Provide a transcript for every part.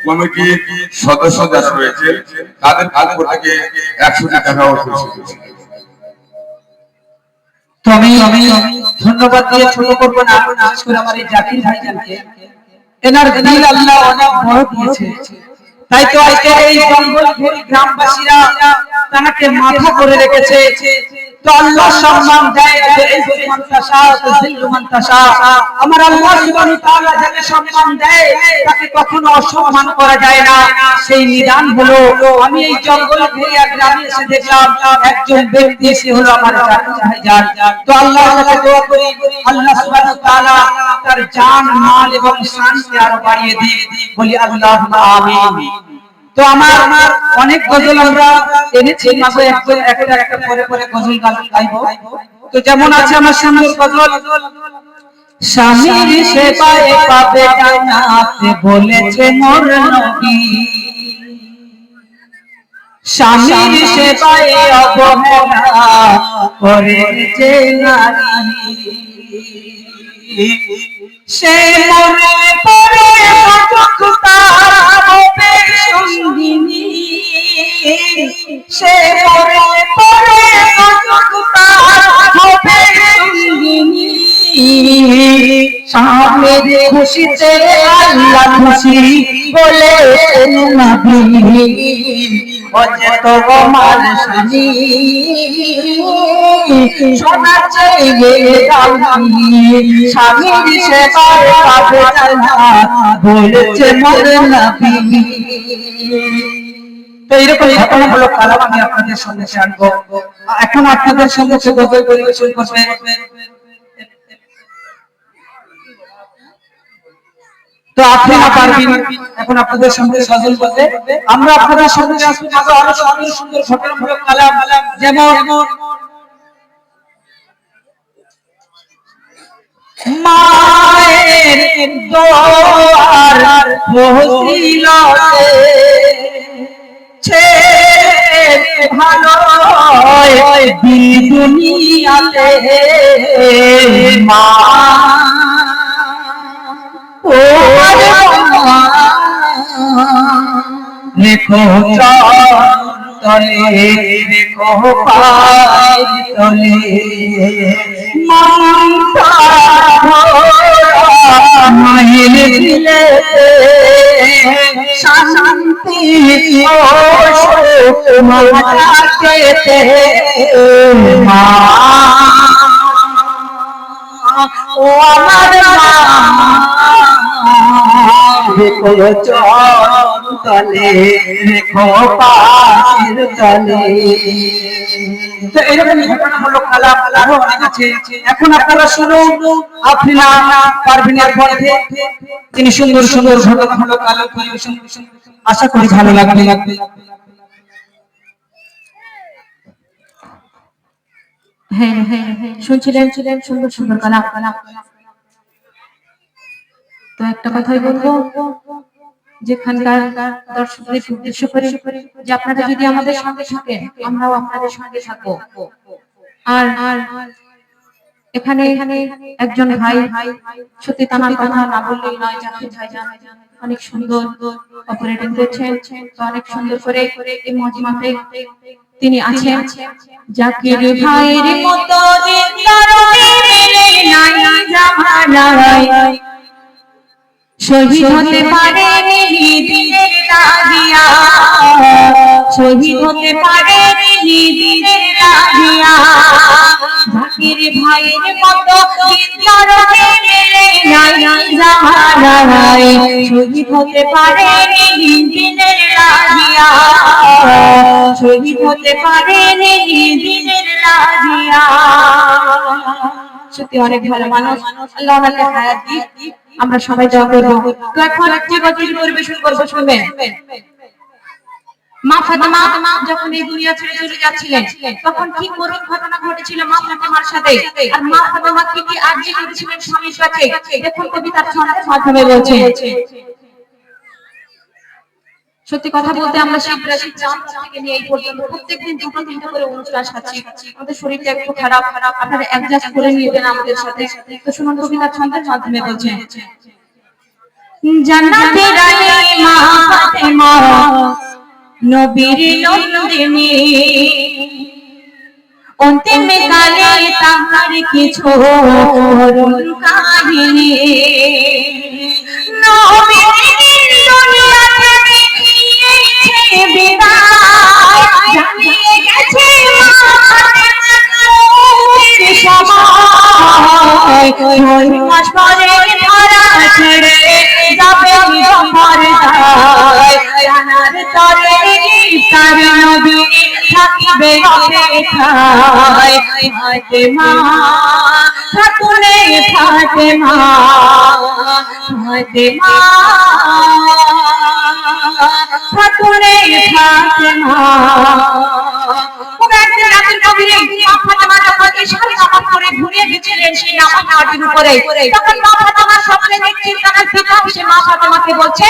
কমিটির সদস্য যারা রয়েছে তাদের পক্ষ থেকে 100 টাকা তো আমি ধন্যবাদ দিয়ে ছোট করবো না, বিশেষ করে আমার এই জাকির ভাইজানকে। এনার দিল আল্লাহ অনেক বড় দিয়েছে, তাই তো আজকে এই জঙ্গল ঘেরি গ্রামবাসীরা তাকে মাথা করে রেখেছে। তো আল্লাহ সম্মান দেয়, আমার আল্লাহ সুবহানাহু ওয়া তাআলা যাকে সম্মান দেয় তাকে কখনো অসম্মান করা যায় না। সেই নিদান হলো আমি এই জঙ্গল ঘেরিয়া গ্রামে এসে দেখলাম একজন ব্যক্তি, সে হলো আমার জাকির ভাইজান। তো আল্লাহর কাছে দোয়া করি আল্লাহ সুবহানাহু ওয়া তাআলা তার জান মাল এবং শানকে আরো বাড়িয়ে দিক, বলি আল্লাহুম্মা আমিন। তো আমার অনেক গজল আমরা এনেছি, মাঝে একটা একটা পরে পরে গজল গাইবো। তো যেমন আছে আমার সামনে গজল, স্বামীর সেবায় পাবে জান্নাত বলেছে মোর নবী, স্বামীর সেবায় অবহেলা করেছে নারী, সে মরে পড়ে কতক তার হবে সঙ্গিনী, সে মরে পড়ে কতক তার হবে সঙ্গিনী, স্বামীর খুশিতে আল্লাহ খুশি বলেছেন নবী, অযত আমার স্বামী সোনা চেয়ে দামি, স্বামীর সেবায় পাবে জান্নাত বলেছে মোর নবী। তো এরকম ঘটনা হলো কালাম আমি আপনাদের সামনে শেয়ার করব। এখন আপনাদের সামনে গজল পরিবেশন করবে তো আফরিনা পারভিন। এখন আপনাদের সামনে গজল বলবে, আমরা আপনাদের সামনে আসবো আরো সুন্দর সুন্দর ঘটনামূলক কালাম, যেমন মায়ের দোয়ার ওসিলাতে ছেলে ভালো দিন দুনিয়াতে, মা ও রেখো তলে রেখো পায়ের তলে, মায়ের দিলে শান্তি ও সুখ মাতে, মা ও আমার মা রেখো তলে রেখো পায়ের তলে। তো এরকম ঘটনামূলক কালাম আরো অনেক আছে। এখন আপনারা শুনুন আফরিনা পারভিনের কণ্ঠে তিনি সুন্দর সুন্দর ঘটনামূলক কালাম পরিবেশন, আশা করি ভালো লাগবে। হ্যাঁ হ্যাঁ শুনছিলেন সুন্দর সুন্দর কালাম। তো একটা কথাই বলবো, যেখানকার দর্শকদের উদ্দেশ্য করে যে আপনারা যদি আমাদের সঙ্গে থাকেন আমরাও আপনাদের সঙ্গে থাকবো। আর এখানে একজন ভাই সত্যি তার কথা না বললেই নয়, জাকির ভাইজান অনেক সুন্দর অপারেটিং করছেন, অনেক সুন্দর করে এই মজমাতে তিনি আছেন। জাকির ভাইয়ের মতো জিন্দারুনি মেলে নাই জামানায়, শহীদ হতে পারে দিনের লাগিয়া, শহীদ হতে পারে দিনের লাগিয়া, জাকির ভাইয়ের মতো জিন্দারুনি মেলে নাই জামানায়, শহীদ হতে পারে দিনের লাগিয়া, শহীদ হতে পারে দিনের লাগিয়া। সত্যি অনেক ভালো মানুষ, আল্লাহ ওনাকে হায়াত দিক, আমরা সবাই দোয়া করব। তো এখন একটি গজল পরিবেশন করব, শুনবেন। মা ফাতেমা যখন এই দুনিয়া ছেড়ে চলে যাচ্ছিলেন তখন কি করুণ ঘটনা ঘটেছিল মা ফাতেমার সাথে, আর মা ফাতেমা কি কি আরজি করেছিলেন স্বামীর কাছে, দেখুন কবি তার ছন্দের মাধ্যমে বলছে। সত্যি কথা বলতে আমরা সেই ব্রাজিল চাঁদ থেকে নিয়ে এই পর্যন্ত প্রত্যেকদিন দুটো তিনটা করে অনুষ্ঠান খাচ্ছি, আমাদের শরীরটা একটু খারাপ, আপনারা অ্যাডজাস্ট করে নিবেন আমাদের সাথে। তো শুনুন কবি তার ছন্দের মাধ্যমে বলছে, জান্নাতের রানী মা নবীর নন্দিনী অন্তিম কালে তাহার কিছু করুণ কাহিনী নবীর দুনিয়া থেকে নিয়েছে বিদায় জানিয়ে গেছে মৌতের সময় 6 মাস পরে ধরা ছেড়ে যাবে জানার তরে তার নবী থাকিবে অপেক্ষায় ফাতেমা খাতুনে ফাতেমা ফাতেমা খাতুনে ফাতেমা ঘুরিয়ে দিচ্ছিলেন সেই নামাজ মাটির উপরে তখন মা ফাতেমার স্বপ্নে দেখছেন তার পিতা সে মা ফাতেমাকে বলছে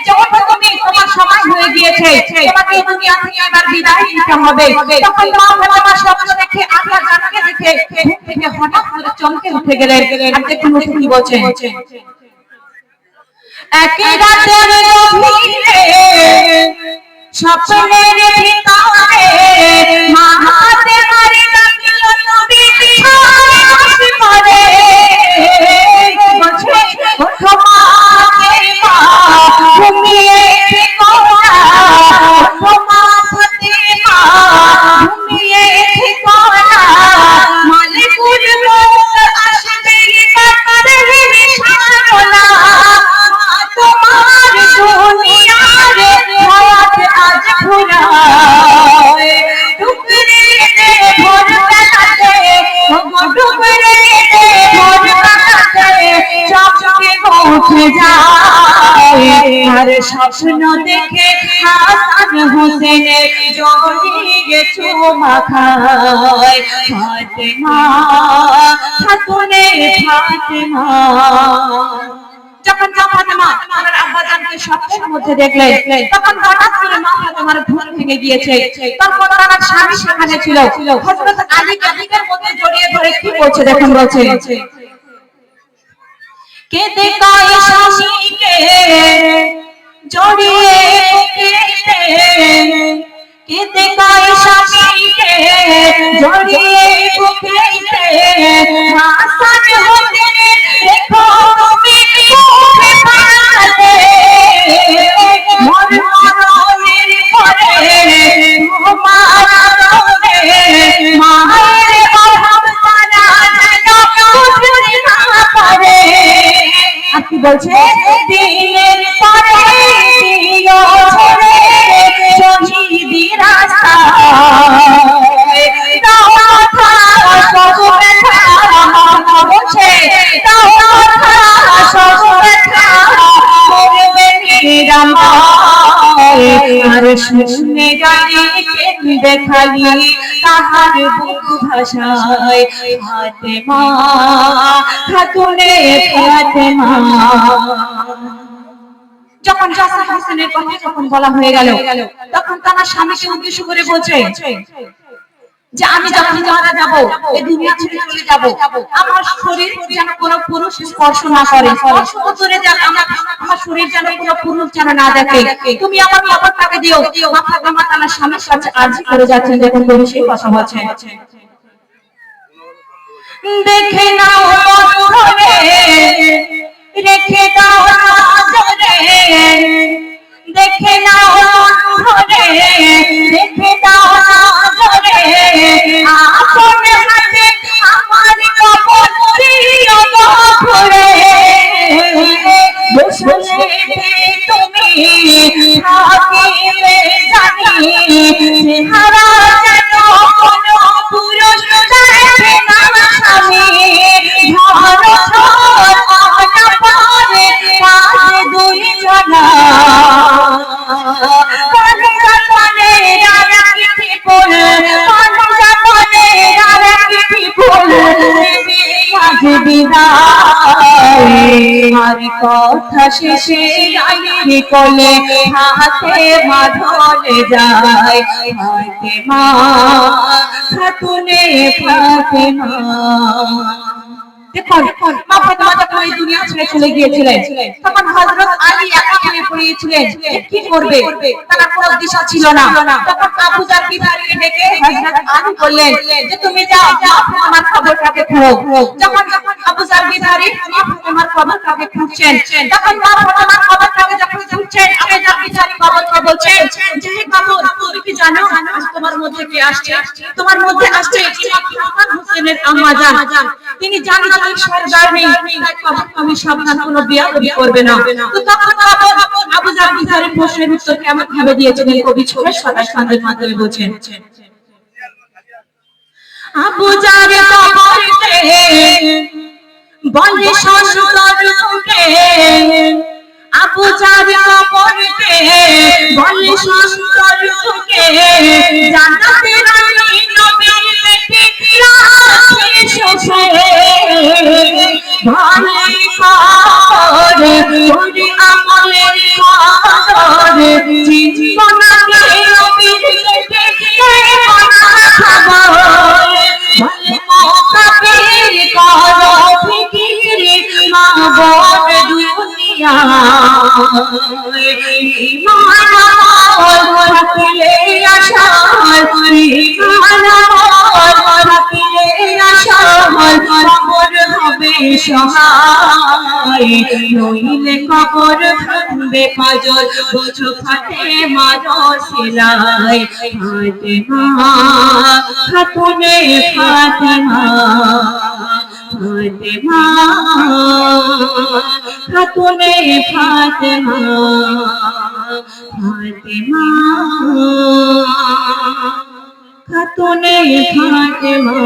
যে ওঠো তুমি তোমার সময় হয়ে গিয়েছে তোমাকে এই দুনিয়া থেকে এবার বিদায় নিতে হবে তখন মা ফাতেমার স্বপ্ন দেখে আল্লাহ জানকে দেখে ঘুম থেকে হঠাৎ করে চমকে উঠে গেলেন আর দেখুন কি বলছেন একই রাতের গভীরে স্বপ্নের ভিতরে মা ফাতেমার ডাকল নবী 6 মাস পরে বলছে ওঠো মা ফাতেমা ঘুমিয়ে থেকো না ওঠো মা ফাতেমা ঘুমিয়ে থেকো না মালিকুল মউত আসবে বাতারের সারনা তোমার দুনিয়ার হায়াত আজ ফুরায় টুকরে দে ভোর বেলাতে টুকরে দে ভোর বেলাতে চমকে উঠে যায় আর স্বপ্ন দেখে হাসান হোসেনের জড়িয়ে চুমা খায় ফাতেমা খাতুনে ফাতেমা যখন মা ফাতেমা তার আব্বাজানকে স্বপ্নের মধ্যে দেখলেন তখন হঠাৎ করে মা ফাতেমার ঘুম ভেঙে গিয়েছে তখন তার স্বামী সেখানে ছিল হযরত আলীকে বুকের মধ্যে জড়িয়ে ধরে কি বলছে দেখুন বলছে কেঁদে কয় স্বামীকে জড়িয়ে বুকেতে কেঁদে কয় স্বামীকে জড়িয়ে বুকেতে হাসান হোসেন দেখো তুমি মুখে পাতে মন মরণের পরে তোমার রবে মায়ের অভাব তারা যেন বুঝতে না পারে আর কি বলছে দিনের পরে দিও ছেড়ে শহীদি রাস্তা দাও মাথা সব ব্যথা বলছে দাও মাথা সব ব্যথা করবে নিরাময় আর শুনে গানে কেঁদে খালি তাহার বুক ভাষায় ফাতেমা খাতুনে ফাতেমা যখন হাসান হোসেনের কথা যখন বলা হয়ে গেল তখন তার স্বামীকে উদ্দেশ্য করে বলছে যে আমি যখন মারা যাব এই দুনিয়া ছেড়ে চলে যাব আমার শরীর যেন কোনো পুরুষ স্পর্শ না করে স্পর্শ করে যেন আমার শরীর যেন কোনো পুরুষ যেন না দেখে তুমি আমার খবরটাকে দিও মা ফাতেমা তার স্বামীর কাছে আরজি করে যাচ্ছেন দেখুন কবি সেই কথা বলছে দেখে নাও মধুরে রেখে দাও নজরে দেখে নাও মধুরে রেখে দাও নজরে আপন হাতে আমার কবর দিও ঘুরে বসলে তুমি থাকিবে জানি চেহারা যেন কোনো পুরুষ দেখে না স্বামী ধরো আর কথা শেষে আইরি কোলে হাতে মাধলে যায় ফাতেমা খাতুনে ফাতেমা দেখুন মা ফাতেমা যখন এই দুনিয়া ছেড়ে চলে গিয়েছিলেন তখন হযরত আলী একা হয়ে পড়েছিলেন কি করবে তার কোনো দিশা ছিল না তখন আবু জার বিদারিকে ডেকে হযরত আলী বললেন যে তুমি যাও আমার খবরটাকে খুঁজো যখন আবু জার বিদারি মা ফাতেমার খবরটাকে খুঁজছেন তখন মা ফাতেমার খবরটাকে যখন খুঁজছেন আবু জার বিদারি খবরটা বলছেন যে হে খবর তুমি কি জানো আজ তোমার মধ্যে কে আসছে তোমার মধ্যে আসছে ইমাম হাসান হোসেনের আম্মা জান তিনি জানেন যে সরদার নেই তাই আমি সাবধান কোনো বিয়াদবি করবে না তো তখন আবু জার বিদারি প্রশ্নের উত্তর কেমন ভাবে দিয়েছিলেন কবি ছোট সদাই খানের মাধ্যমে বলছেন আবু জার কবরতে বলে শ্বশুরকে আবু জার কবরতে বলে শ্বশুরকে জান্নাতে রানী নবীর পেটে রাখে শোষে ভালে করে ওরে আমলের করে জীবনকে নবীর পেটে বানা খাবার ভালে মোকাবিল করো ফিকির মা বড় দুনিয়া ইমান আমল থাকলে আশার ইমান আমল থাকলে আশার কবর হবে সহায় নইলে কবর ভাঙবে পাজর বুঝো ফাতেমা রসিলাই ফাতেমা খাতুনে ফাতেমা ফাতেমা খাতুনে ফাতেমা ফাতেমা খাতুনে ফাতেমা